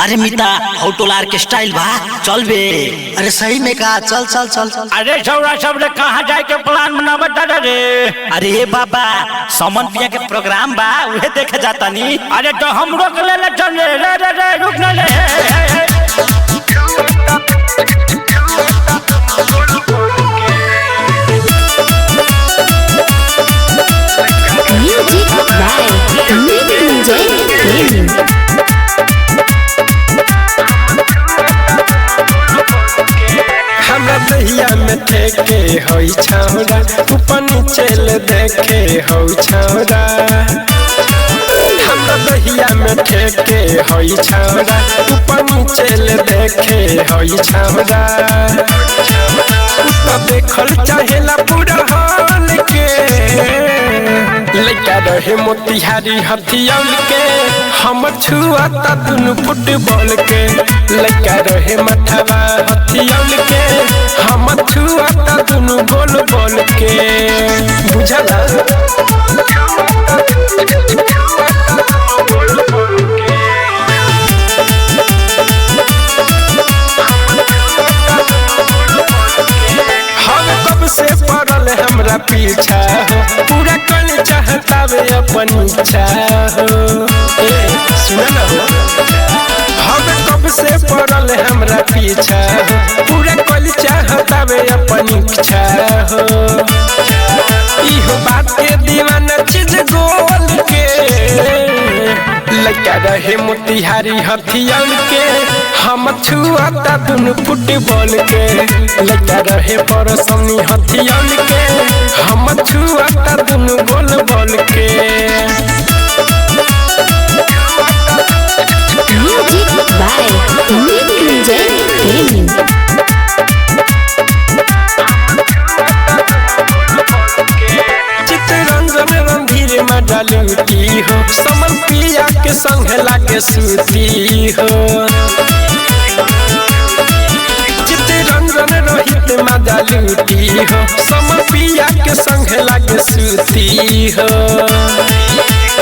अरे मिता होटोलार के स्टाइल बा चल बे। अरे सही में कहा चल चल चल चल। अरे छौरा सब रे कहाँ जाए के प्लान बनावत रे? अरे बाबा समन पिया के प्रोग्राम बा उहे देखे जाता नी। अरे तो हम रोक ले चल रे रुक न ले। म्यूजिक बाय मृत्युंजय प्रेमी। हमरा दहिया में ठेके होई छौरा ऊपर नीचे ले देखे होई छौरा। हमरा दहिया में ठेके होई छौरा ऊपर नीचे ले देखे होई छौरा। उसका देखल चाहेला पूरा हाल के लइका रहे मोतिहारी हथियाल के हम छुआता दुनु फुटबॉल के। लइका रहे मठवा हथियाल के हम छुआता दुनु गोल बॉल के। बुझला कब से पड़ल हमरा पीछा हो पूरा कल चाहता वे अपन इच्छा हो। सुन न हो हम कब से पड़ल हमरा पीछा हो पूरा कल चाहता वे अपन इच्छा हो। इहो बात के दीवाना चीज गोल के लइका रहे मोतिहारी हथियाल के हम छुआता दुनु फुटबॉल के। लइका रहे परसौनी हथियाल के हम छुआता दुनु गोल बॉल के। म्यूजिक बाय मृत्युंजय प्रेमी। चित्ररंजन रणधीर में डालूटी हो समन पिया के संग लागे सूती हो। चित्ररंजन रोहित में डालूटी हो समन पिया के संग लागे सूती हो।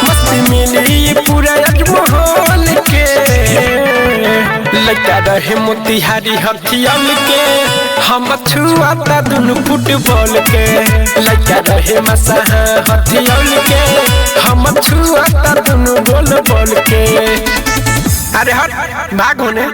मस्ती मिली पूरा अजमहल के लइका रहे मोतिहारी हथियाल के हम छुआता दुनु फुटबॉल के। लइका रहे मसहा हथियाल के हम छुआता दुनु गोल बॉल के। अरे हट भाग होने।